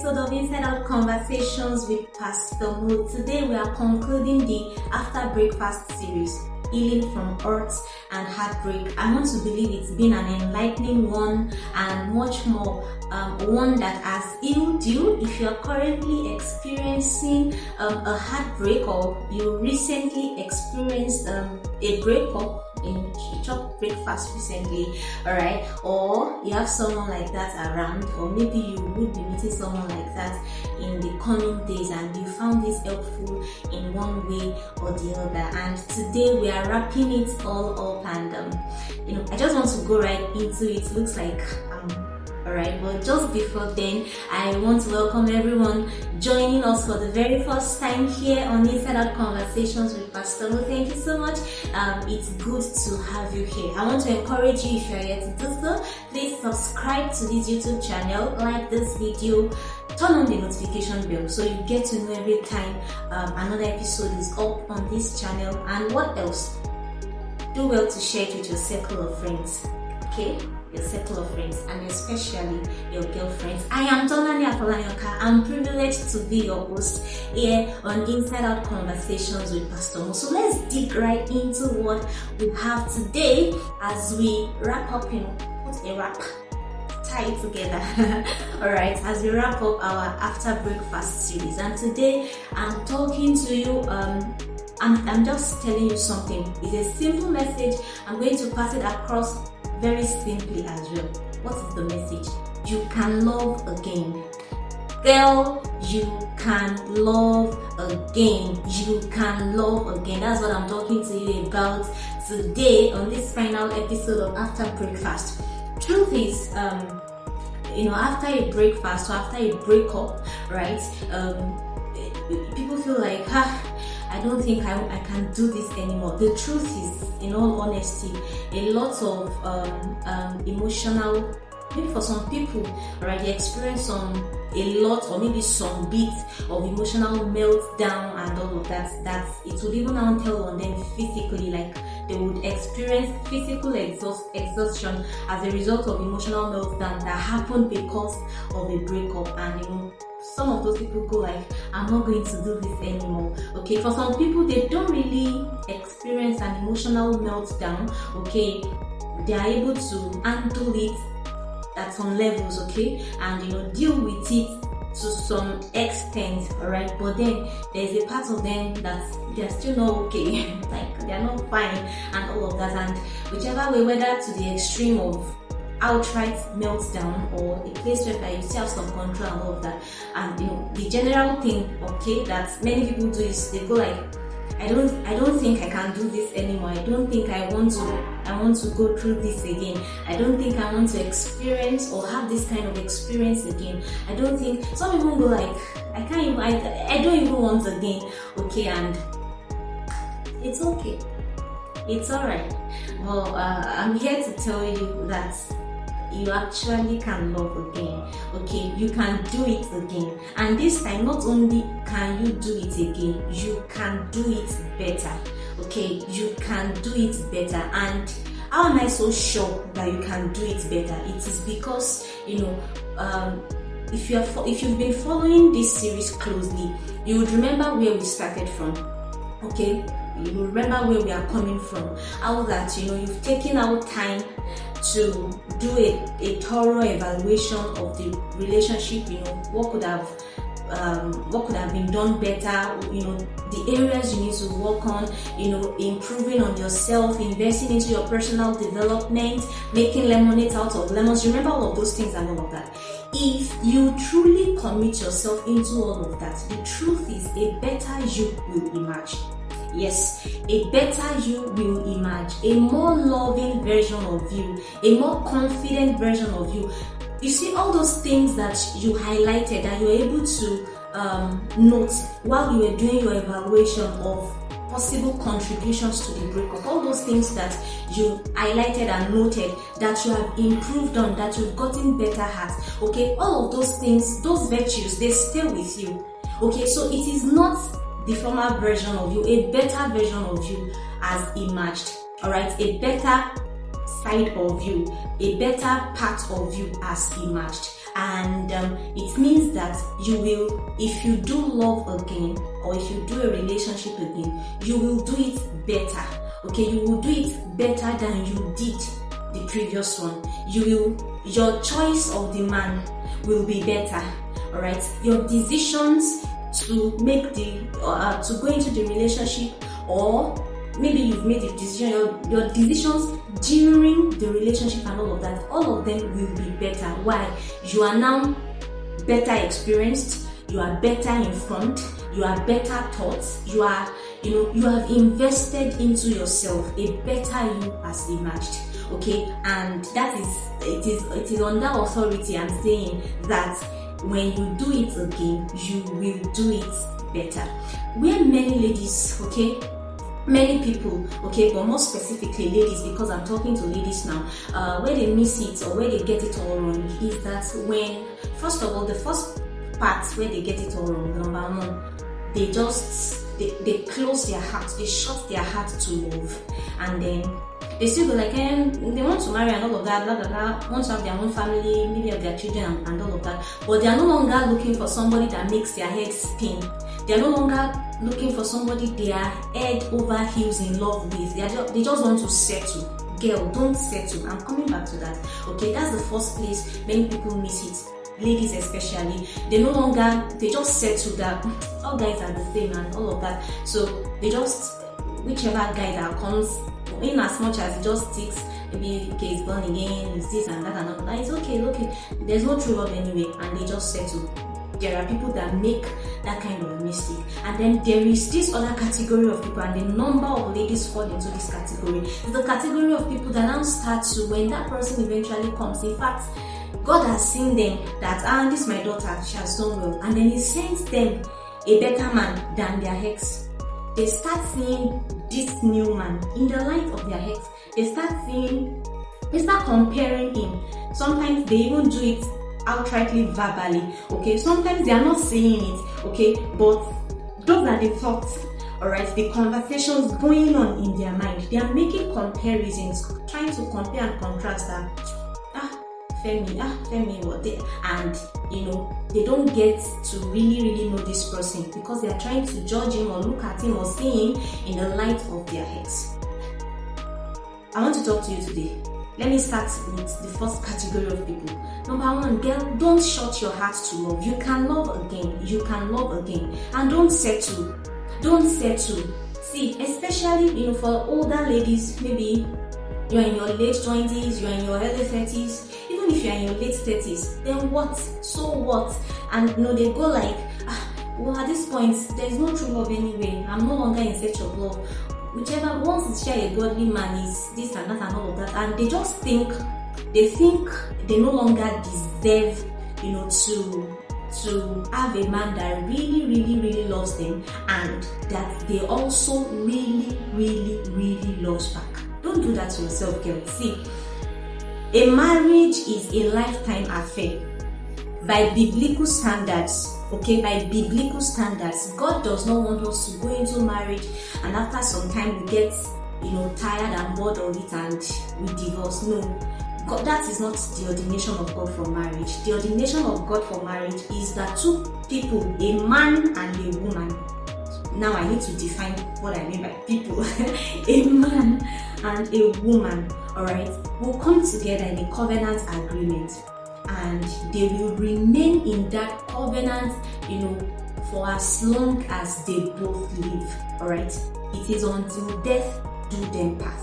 episode of Inside Out Conversations with Pastor Mo. Today we are concluding the After Breakfast series, Healing from Hurt and Heartbreak. I want to believe it's been an enlightening one and much more one that has healed you. If you are currently experiencing a heartbreak, or you recently experienced a breakup, you chopped breakfast recently, alright, or you have someone like that around, or maybe you would be meeting someone like that in the coming days, and you found this helpful in one way or the other. And today we are wrapping it all up, and I just want to go right into it. Looks like alright, but just before then, I want to welcome everyone joining us for the very first time here on Inside Out Conversations with Pastor Mo. Thank you so much. It's good to have you here. I want to encourage you, if you're here to do so, please subscribe to this YouTube channel, like this video, turn on the notification bell so you get to know every time another episode is up on this channel. And what else? Do well to share it with your circle of friends. Okay? Your circle of friends, and especially your girlfriends. I am Tolani Apolanyoka. I'm privileged to be your host here on Inside Out Conversations with Pastor Mo. So let's dig right into what we have today as we wrap up, put a wrap, tie it together. Alright, as we wrap up our After Breakfast series. And today I'm talking to you, I'm just telling you something. It's a simple message. I'm going to pass it across very simply as well. What is the message? You can love again. Girl, you can love again. You can love again. That's what I'm talking to you about today on this final episode of After Breakfast. Truth is, after a breakfast or after a breakup, right? People feel like, I don't think I can do this anymore. The truth is, in all honesty, a lot of emotional, maybe for some people, right, they experience a lot or maybe some bit of emotional meltdown and all of that. That it would even now tell on them physically, like they would experience physical exhaustion as a result of emotional meltdown that happened because of a breakup. And some of those people go like, I'm not going to do this anymore. Okay, for some people, they don't really experience an emotional meltdown. Okay, they are able to handle it at some levels, okay, and deal with it to some extent, alright. But then there's a part of them that they're still not okay, like they're not fine and all of that. And whichever way, whether to the extreme of outright meltdown or a place where you still have some control and all of that. And the general thing, okay, that many people do is they go like, I don't think I can do this anymore. I don't think I want to go through this again. I don't think I want to experience or have this kind of experience again. I don't think. Some people go like, I don't even want again. Okay, and it's okay. It's alright. Well, I'm here to tell you that you actually can love again. Okay, you can do it again. And this time, not only can you do it again, you can do it better. Okay, you can do it better. And how am I so sure that you can do it better? It is because if you've been following this series closely, you would remember where we started from. Okay, you remember where we are coming from. How that you've taken out time to do a thorough evaluation of the relationship. What could have been done better. The areas you need to work on. Improving on yourself, investing into your personal development, making lemonade out of lemons. Remember all of those things and all of that. If you truly commit yourself into all of that, the truth is a better you will emerge. Yes, a better you will emerge, a more loving version of you, a more confident version of you. You see, all those things that you highlighted that you were able to note while you were doing your evaluation of possible contributions to the breakup, all those things that you highlighted and noted that you have improved on, that you've gotten better at, okay, all of those things, those virtues, they stay with you. Okay, so it is not the former version of you, a better version of you has emerged. Alright, a better side of you, a better part of you has emerged. and it means that you will, if you do love again, or if you do a relationship again, you will do it better. Okay, you will do it better than you did the previous one. Your choice of the man will be better. All right, your decisions to make to go into the relationship, or maybe you've made a decision, your decisions during the relationship and all of them will be better. Why? You are now better experienced, you are better informed, you are better taught, you have invested into yourself. A better you has emerged. Okay, and it is on that authority I'm saying that when you do it again, you will do it better. Where many ladies, many people, but more specifically ladies, because I'm talking to ladies now, where they miss it or where they get it all wrong is that when, first of all, the first part where they get it all wrong, number one, they close their heart, they shut their heart to love, and then they still go like, they want to marry and all of that, blah blah blah, want to have their own family, maybe have their children and all of that, but they are no longer looking for somebody that makes their head spin. They are no longer looking for somebody they are head over heels in love with. They just want to settle. Girl, don't settle. I'm coming back to that. Okay, that's the first place many people miss it. Ladies especially, they just settle that all guys are the same and all of that. So they just, whichever guy that comes, in as much as it just sticks, maybe okay, he's born again, it's this and that and all that, it's okay, there's no true love anyway, and they just settle. There are people that make that kind of mistake, and then there is this other category of people, and the number of ladies fall into this category. It's the category of people that now start to, when that person eventually comes, in fact, God has seen them that, this is my daughter, she has done well, and then He sends them a better man than their ex. They start seeing this new man in the light of their ex. They start comparing him. Sometimes they even do it outrightly verbally. Okay, sometimes they are not saying it. Okay, but those are the thoughts. All right, the conversations going on in their mind. They are making comparisons, trying to compare and contrast that. Femi, what they, and they don't get to really know this person because they are trying to judge him or look at him or see him in the light of their ex. I want to talk to you today. Let me start with the first category of people. Number one, girl, don't shut your heart to love. You can love again. You can love again, and don't settle. Don't settle. See, especially for older ladies, maybe you're in your late 20s, you're in your early 30s. Even if you're in your late 30s, then what? So what? And they go like, well, at this point, there is no true love anyway. I'm no longer in search of love. Whichever, once it's a godly man is this and that and all of that, and they just think they no longer deserve, to have a man that really loves them, and that they also really loves back. Don't do that to yourself, girl. See, a marriage is a lifetime affair by biblical standards. Okay, by biblical standards, God does not want us to go into marriage and after some time we get tired and bored of it and we divorce. No, God, that is not the ordination of God for marriage. The ordination of God for marriage is that two people, a man and a woman. Now I need to define what I mean by people. A man and a woman, alright, will come together in a covenant agreement, and they will remain in that covenant, for as long as they both live, alright. It is until death do them part.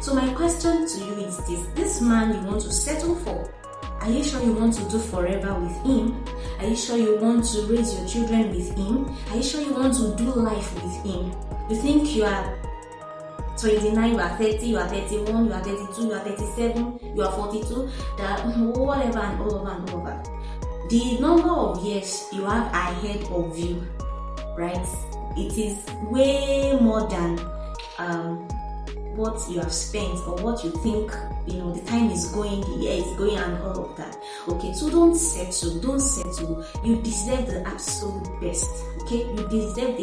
So my question to you is this man you want to settle for, are you sure you want to do forever with him? Are you sure you want to raise your children with him? Are you sure you want to do life with him? You think you are 29, you are 30, you are 31, you are 32, you are 37, you are 42, that whatever and all over. The number of years you have ahead of you, right? It is way more than what you have spent or what you think, the time is going, the year is going and all of that. Okay, so don't settle. You deserve the absolute best. Okay, you deserve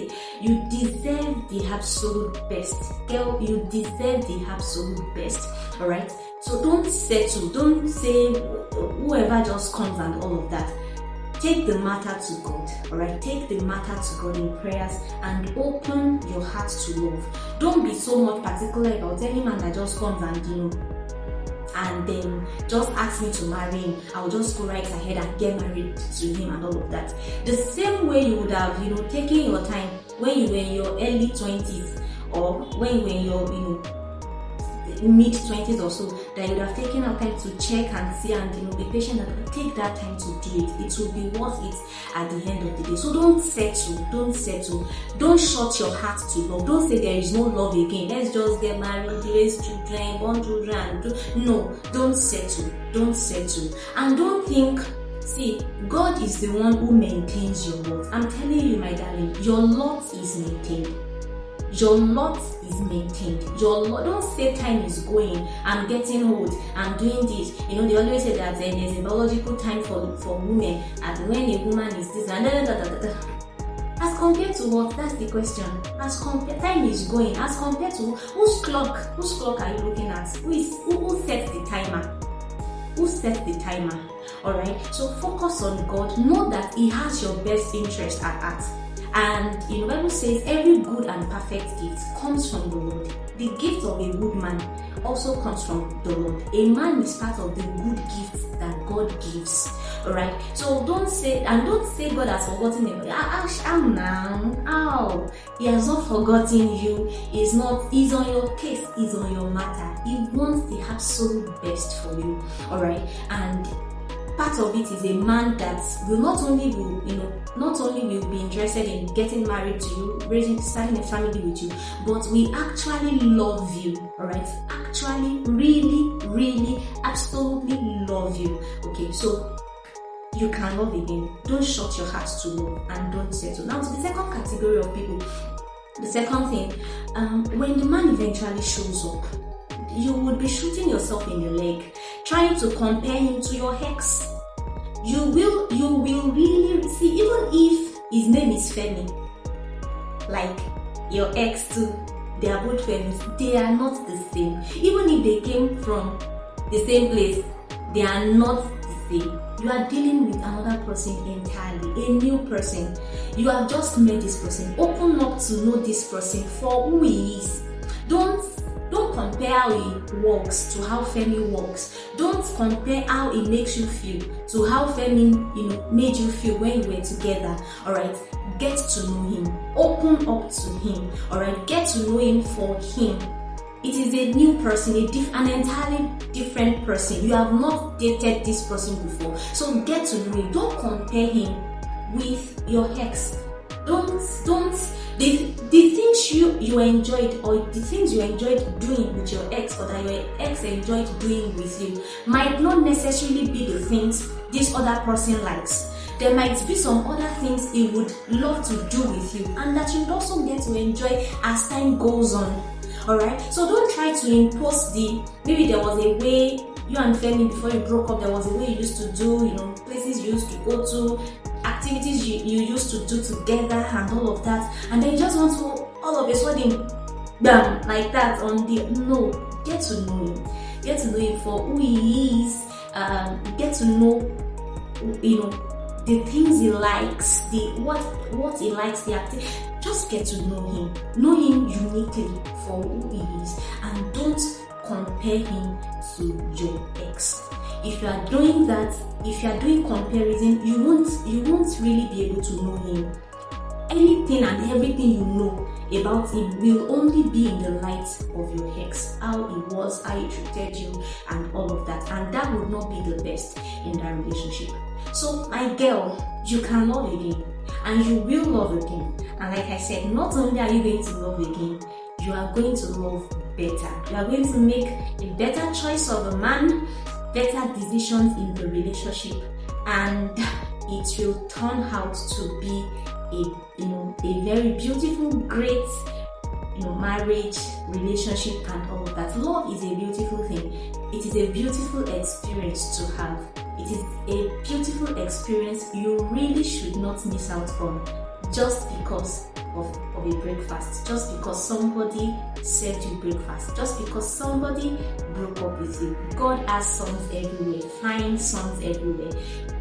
the absolute best. Girl, you deserve the absolute best. Alright, So don't settle, don't say whoever just comes and all of that. Take the matter to God, alright? Take the matter to God in prayers and open your heart to love. Don't be so much particular about any man that just comes and and then just ask me to marry him. I'll just go right ahead and get married to him and all of that. The same way you would have, taken your time when you were in your early 20s or when you were in your, mid 20s or so, that you would have taken out time to check and see and be patient and take that time to do it. It will be worth it at the end of the day. So don't settle. Don't shut your heart to love. Don't say there is no love again. Let's just get married, raise children, born children. No, don't settle. And don't think, see, God is the one who maintains your lot. I'm telling you, my darling, your lot is maintained. Your lot is maintained. Don't say time is going, I'm getting old, I'm doing this. They always say that there's a biological time for women, and when a woman is this and as compared to what? That's the question. Time is going. As compared to whose clock are you looking at? Who sets the timer? Who sets the timer? Alright. So focus on God. Know that He has your best interest at heart. And the Bible says every good and perfect gift comes from the Lord. The gift of a good man also comes from the Lord. A man is part of the good gifts that God gives. Alright? So don't say God has forgotten him. He has not forgotten you. He's on your case, he's on your matter. He wants the absolute best for you. Alright? And part of it is a man that will not only will be interested in getting married to you, starting a family with you, but we actually love you, alright? Actually, really, really, absolutely love you. Okay, so you can love again. Don't shut your heart to love and don't settle. Now to the second category of people, the second thing, when the man eventually shows up, you would be shooting yourself in the leg, trying to compare him to your ex. You will really see, even if his name is Femi, like your ex too, they are both Femis, they are not the same. Even if they came from the same place, they are not the same. You are dealing with another person entirely, a new person. You have just met this person. Open up to know this person for who he is. Don't compare how he walks to how Femi walks. Don't compare how he makes you feel to how Femi, made you feel when you were together. Alright, get to know him. Open up to him. Alright, get to know him for him. It is a new person, an entirely different person. You have not dated this person before, so get to know him. Don't compare him with your ex. The things you enjoyed, or the things you enjoyed doing with your ex, or that your ex enjoyed doing with you, might not necessarily be the things this other person likes. There might be some other things he would love to do with you, and that you'd also get to enjoy as time goes on. Alright? So don't try to impose maybe there was a way you and Femi, before you broke up, there was a way you used to do, places you used to go to, activities you used to do together and all of that, and then you just want to all of a sudden bam, like that no, get to know him for who he is. Get to know the things he likes, what he likes, the activity. Just get to know him uniquely for who he is, and don't compare him to your ex. If you are doing that, if you are doing comparison, you won't really be able to know him. Anything and everything you know about him will only be in the light of your ex, how he was, how he treated you, and all of that, and that would not be the best in that relationship. So my girl, you can love again, and you will love again. And like I said, not only are you going to love again, you are going to love better. You are going to make a better choice of a man, better decisions in the relationship, and it will turn out to be a very beautiful, great marriage, relationship, and all of that. Love is a beautiful thing. It is a beautiful experience to have. It is a beautiful experience you really should not miss out on just because of a breakfast just because somebody served you breakfast, just because somebody broke up with you. God has sons everywhere, fine sons everywhere,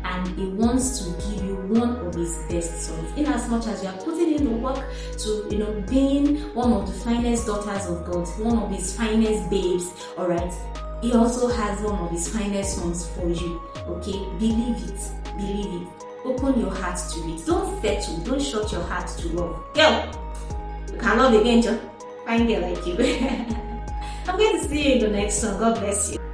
and He wants to give you one of His best sons. In as much as you are putting in the work to being one of the finest daughters of God, one of His finest babes, all right, He also has one of His finest sons for you. Okay, believe it, believe it. Open your heart to it. Don't settle. Don't shut your heart to love. Girl, you can love again, Joe. Fine girl like you. I'm going to see you in the next one. God bless you.